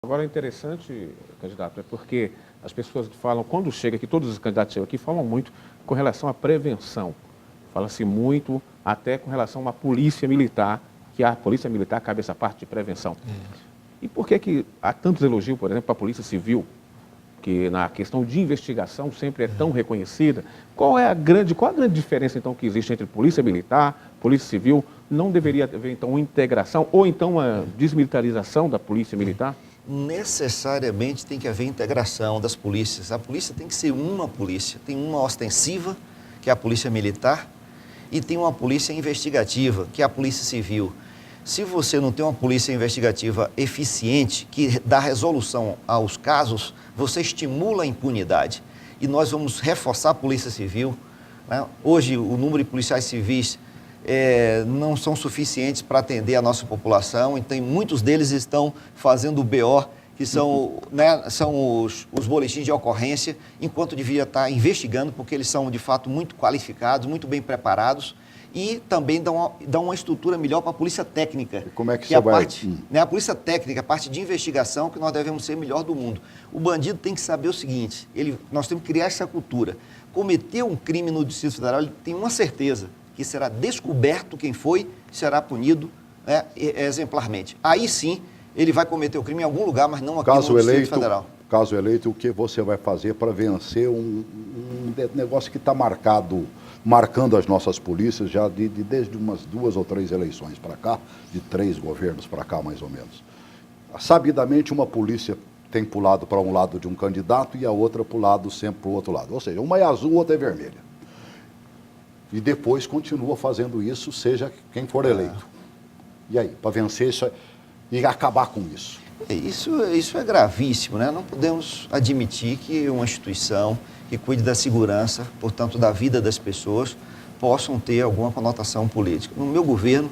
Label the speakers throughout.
Speaker 1: Agora é interessante, candidato, é porque as pessoas falam, quando chega aqui, todos os candidatos chegam aqui, falam muito com relação à prevenção. Fala-se muito até com relação à polícia militar, que a polícia militar cabe essa parte de prevenção. E por que há tantos elogios, por exemplo, para a polícia civil, que na questão de investigação sempre é tão reconhecida? Qual a grande diferença, então, que existe entre polícia militar, polícia civil? Não deveria haver, então, uma integração ou então uma desmilitarização da polícia militar?
Speaker 2: Necessariamente tem que haver integração das polícias. A polícia tem que ser uma polícia. Tem uma ostensiva, que é a polícia militar, e tem uma polícia investigativa, que é a polícia civil. Se você não tem uma polícia investigativa eficiente, que dá resolução aos casos, você estimula a impunidade. E nós vamos reforçar a polícia civil, né? Hoje, o número de policiais civis não são suficientes para atender a nossa população, então muitos deles estão fazendo o BO, que são, são os boletins de ocorrência, enquanto devia estar investigando, porque eles são, de fato, muito qualificados, muito bem preparados, e também dão uma estrutura melhor para a polícia técnica.
Speaker 3: E como é que
Speaker 2: é a
Speaker 3: vai...
Speaker 2: parte, a polícia técnica, a parte de investigação, que nós devemos ser melhor do mundo. O bandido tem que saber o seguinte, nós temos que criar essa cultura. Cometeu um crime no Distrito Federal, ele tem uma certeza, que será descoberto quem foi, será punido exemplarmente. Aí sim, ele vai cometer o crime em algum lugar, mas não aqui no Distrito Federal.
Speaker 3: Caso eleito, o que você vai fazer para vencer um negócio que está marcando as nossas polícias já desde umas 2 ou 3 eleições para cá, de 3 governos para cá, mais ou menos. Sabidamente, uma polícia tem pulado para um lado de um candidato e a outra pulado sempre para o outro lado. Ou seja, uma é azul, outra é vermelha. E depois continua fazendo isso, seja quem for eleito. E aí, para vencer isso e acabar com isso?
Speaker 2: Isso é gravíssimo, né? Não podemos admitir que uma instituição que cuide da segurança, portanto, da vida das pessoas, possam ter alguma conotação política. No meu governo,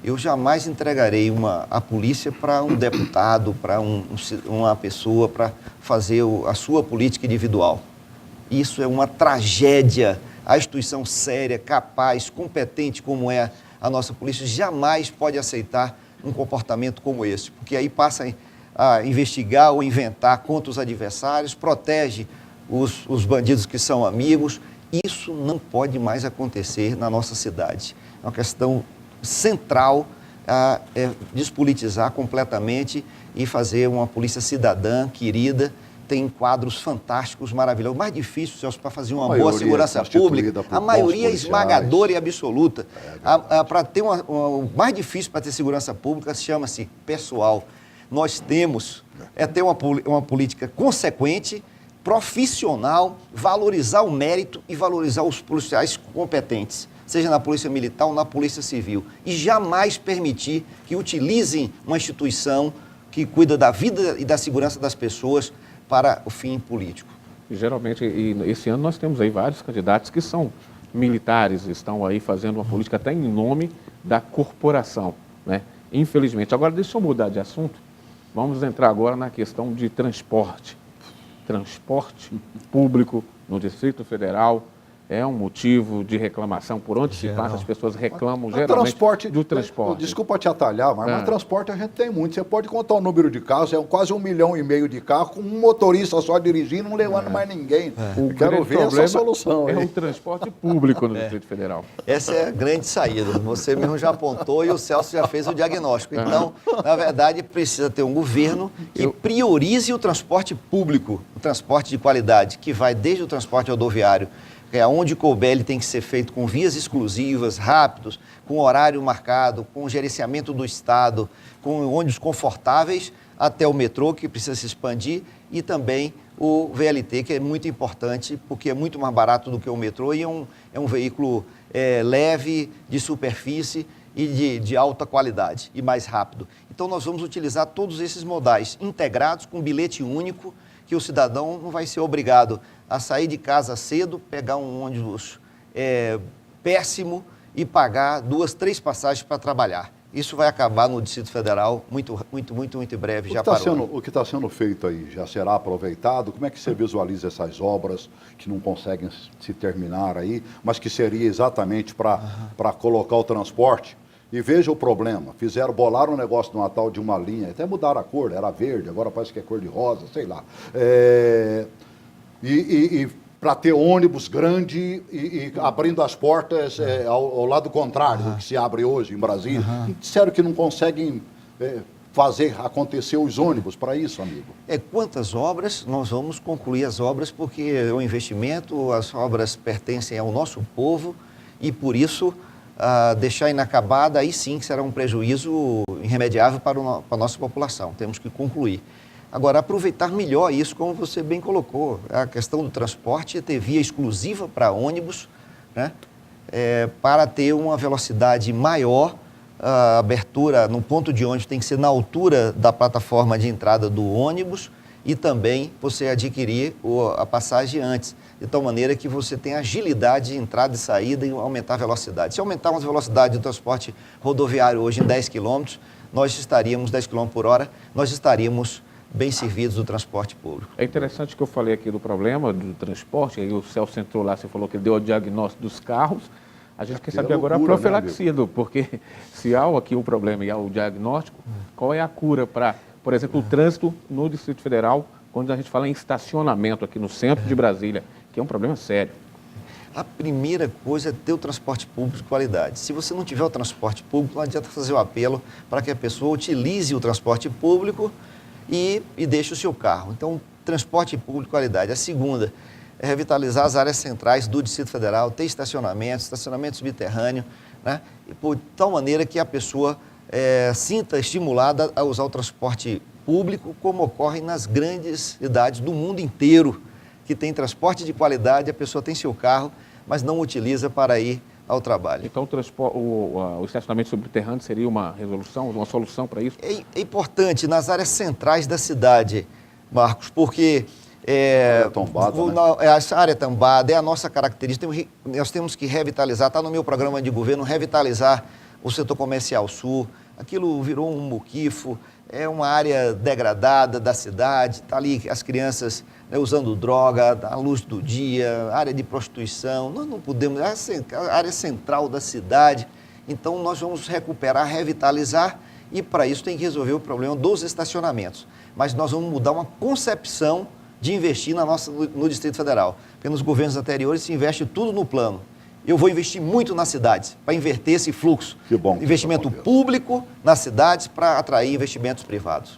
Speaker 2: eu jamais entregarei a polícia para um deputado, para uma pessoa, para fazer a sua política individual. Isso é uma tragédia. A instituição séria, capaz, competente como é a nossa polícia, jamais pode aceitar um comportamento como esse, porque aí passa a investigar ou inventar contra os adversários, protege os bandidos que são amigos. Isso não pode mais acontecer na nossa cidade. É uma questão central despolitizar completamente e fazer uma polícia cidadã, querida. Tem quadros fantásticos, maravilhosos. O mais difícil, Celso, para fazer uma boa segurança pública, a maioria esmagadora e absoluta. Para ter o mais difícil para ter segurança pública chama-se pessoal. Nós temos ter uma política consequente, profissional, valorizar o mérito e valorizar os policiais competentes, seja na polícia militar ou na polícia civil. E jamais permitir que utilizem uma instituição que cuida da vida e da segurança das pessoas para o fim político.
Speaker 1: Geralmente, esse ano nós temos aí vários candidatos que são militares, estão aí fazendo uma política até em nome da corporação, né? Infelizmente. Agora, deixa eu mudar de assunto. Vamos entrar agora na questão de transporte. Transporte público no Distrito Federal é um motivo de reclamação. Por onde se passa, as pessoas reclamam geralmente do transporte.
Speaker 3: Desculpa te atalhar, mas transporte a gente tem muito. Você pode contar o número de carros, quase 1,5 milhão de carros, com um motorista só dirigindo, não levando mais ninguém.
Speaker 1: Eu quero ver essa solução. É o transporte público no Distrito Federal.
Speaker 2: Essa é a grande saída. Você mesmo já apontou e o Celso já fez o diagnóstico. Então, na verdade, precisa ter um governo que priorize o transporte público, o transporte de qualidade, que vai desde o transporte rodoviário, onde couber, ele tem que ser feito com vias exclusivas, rápidos, com horário marcado, com gerenciamento do Estado, com ônibus confortáveis, até o metrô, que precisa se expandir, e também o VLT, que é muito importante, porque é muito mais barato do que o metrô e é um veículo leve, de superfície e de alta qualidade e mais rápido. Então, nós vamos utilizar todos esses modais integrados com bilhete único, que o cidadão não vai ser obrigado a sair de casa cedo, pegar um ônibus péssimo e pagar 2, 3 passagens para trabalhar. Isso vai acabar no Distrito Federal muito em breve, já parou.
Speaker 3: O que está sendo feito aí já será aproveitado? Como é que você visualiza essas obras que não conseguem se terminar aí, mas que seria exatamente para colocar o transporte E veja o problema, bolaram um negócio no Natal de uma linha, até mudaram a cor, era verde, agora parece que é cor de rosa, sei lá. E para ter ônibus grande e abrindo as portas ao lado contrário, que se abre hoje em Brasília. Disseram que não conseguem fazer acontecer os ônibus para isso, amigo.
Speaker 2: Quantas obras? Nós vamos concluir as obras porque é um investimento, as obras pertencem ao nosso povo e por isso deixar inacabada, aí sim que será um prejuízo irremediável para a nossa população. Temos que concluir. Agora, aproveitar melhor isso, como você bem colocou, a questão do transporte, ter via exclusiva para ônibus, né? Para ter uma velocidade maior, a abertura no ponto de ônibus tem que ser na altura da plataforma de entrada do ônibus e também você adquirir a passagem antes, de tal maneira que você tenha agilidade de entrada e saída e aumentar a velocidade. Se aumentarmos a velocidade do transporte rodoviário hoje em 10 km, nós estaríamos 10 km por hora, nós estaríamos bem servidos do transporte público.
Speaker 1: É interessante que eu falei aqui do problema do transporte, aí o Celso entrou lá, você falou que deu o diagnóstico dos carros, a gente quer saber agora a profilaxia, porque se há aqui um problema e há o diagnóstico, qual é a cura para, por exemplo, o trânsito no Distrito Federal, quando a gente fala em estacionamento aqui no centro de Brasília, que é um problema sério.
Speaker 2: A primeira coisa é ter o transporte público de qualidade. Se você não tiver o transporte público, não adianta fazer o apelo para que a pessoa utilize o transporte público e deixe o seu carro. Então, transporte público de qualidade. A segunda é revitalizar as áreas centrais do Distrito Federal, ter estacionamento subterrâneo, né? E por tal maneira que a pessoa sinta estimulada a usar o transporte público, como ocorre nas grandes cidades do mundo inteiro, que tem transporte de qualidade, a pessoa tem seu carro, mas não utiliza para ir ao trabalho.
Speaker 1: Então, o estacionamento subterrâneo seria uma resolução, uma solução para isso?
Speaker 2: É importante nas áreas centrais da cidade, Marcos, porque essa área tombada é a nossa característica. Nós temos que revitalizar, está no meu programa de governo, revitalizar o setor comercial sul. Aquilo virou um muquifo, é uma área degradada da cidade, está ali as crianças usando droga, à luz do dia, área de prostituição. Nós não podemos, é a área central da cidade. Então, nós vamos recuperar, revitalizar e, para isso, tem que resolver o problema dos estacionamentos. Mas nós vamos mudar uma concepção de investir no Distrito Federal. Porque nos governos anteriores se investe tudo no plano. Eu vou investir muito nas cidades, para inverter esse fluxo.
Speaker 3: Que bom.
Speaker 2: Investimento público nas cidades para atrair investimentos privados.